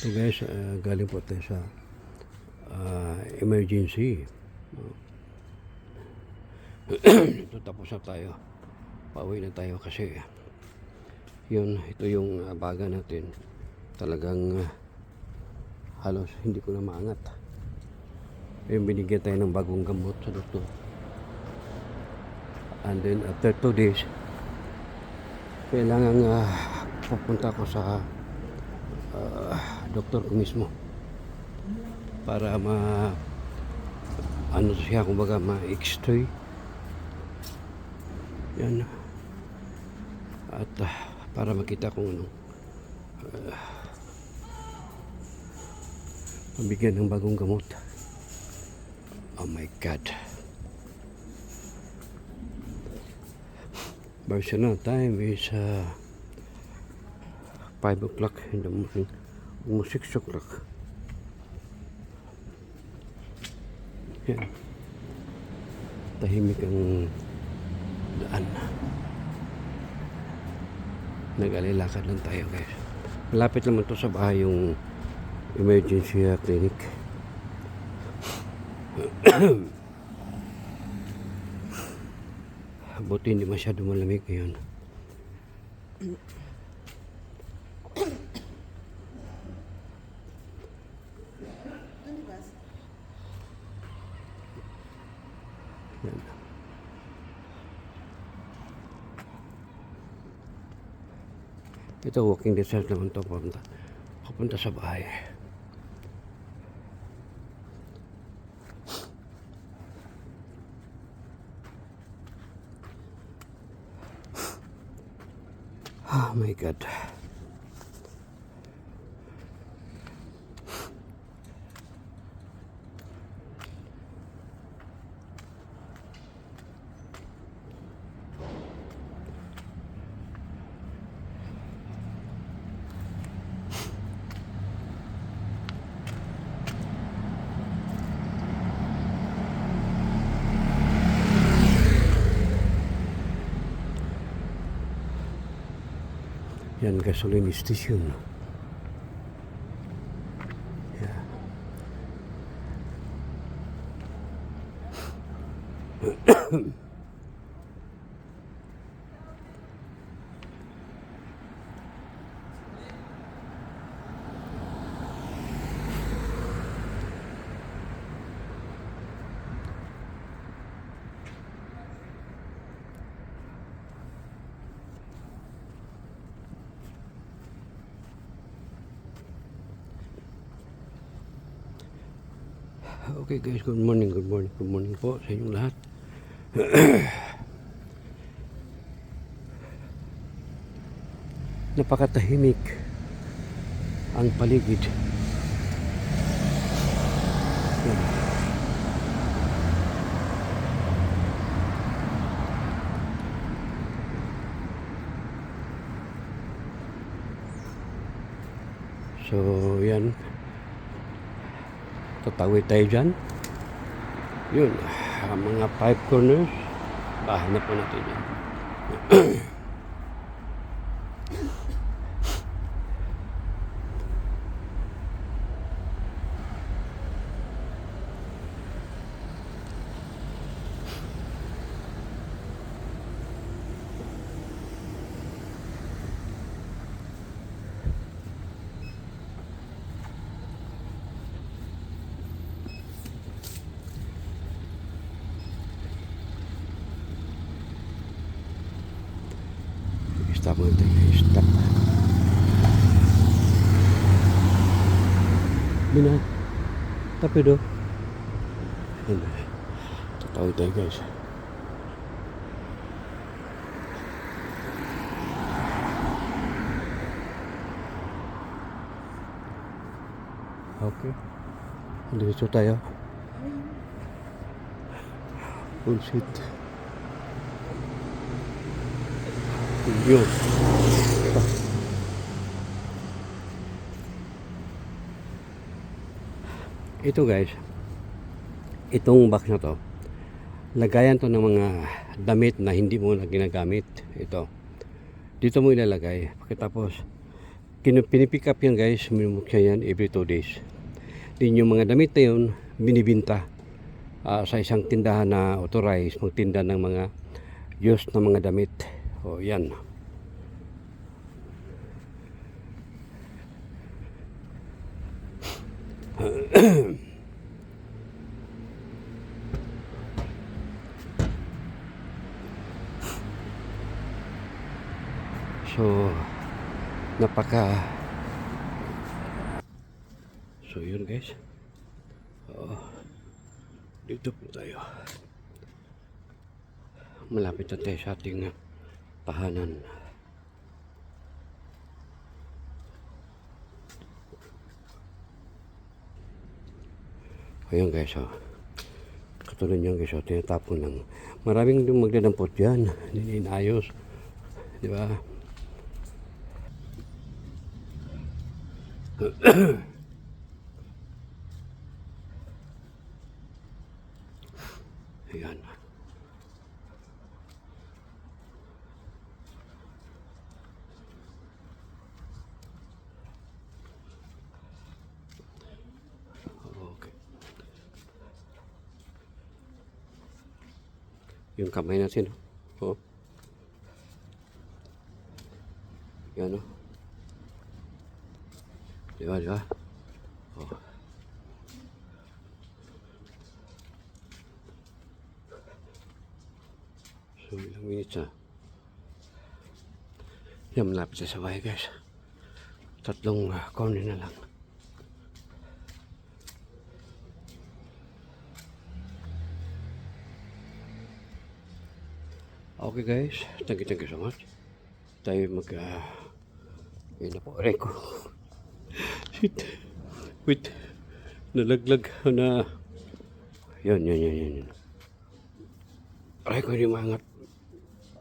So guys, galing po tayo sa emergency. Ito tapos na tayo. Pauwi na tayo kasi ito yung baga natin. Talagang halos hindi ko na maangat. Yung binigyan tayo ng bagong gamot sa doktor. And then after 2 days, kailangan pupunta ko sa doktor ko mismo para siya, kumbaga ma-x-ray yan at para makita kung mabigyan ng bagong gamot. Oh my God. Barcelona time is 5 o'clock in the morning, almost 6 o'clock. Yan. Tahimik ang daan. Nag-alilakad lang tayo guys. Malapit naman to sa bahay yung emergency clinic. Buti hindi masyado malamig ngayon. Yan. Ito walking distance naman to papunta sa bahay. Oh my God. Yan, gasoline station. Yeah. Okay guys, good morning po sa inyong lahat. Napakatahimik ang paligid. Yan. So yan, tatawid tayo dyan. Yun, mga 5 corners, bahanap po natin yan. Stop mo tayo, stop. Bina, tapido. Tatawid tayo guys. Okay, dito tayo. Full seat. Yun. Ito guys, itong box na to, lagayan to ng mga damit na hindi mo na ginagamit. Ito, dito mo ilalagay. Pagkatapos pinipick up yan guys, minumukya yan every 2 days. Din yung mga damit na yun, binibinta sa isang tindahan na authorized magtinda ng mga used na mga damit. O yan. So so yun guys. Dito po tayo. Malapit na tayo sa ating tahanan. Ayan guys, katulad niyan guys, tinatapon lang. Maraming magdadampot dyan, hindi inayos, di ba? Ayan. Okay. Yung kamay natin, oh. Yan, oh. Di ba? Oh. So, ilang minutes na. Yan, malapit sa bahay guys. 3 corner na lang. Okay guys, thank you so much. Tayo yun na po, reko. Shit. Wait. Nalaglag na. Yan. Reko, hindi maangat.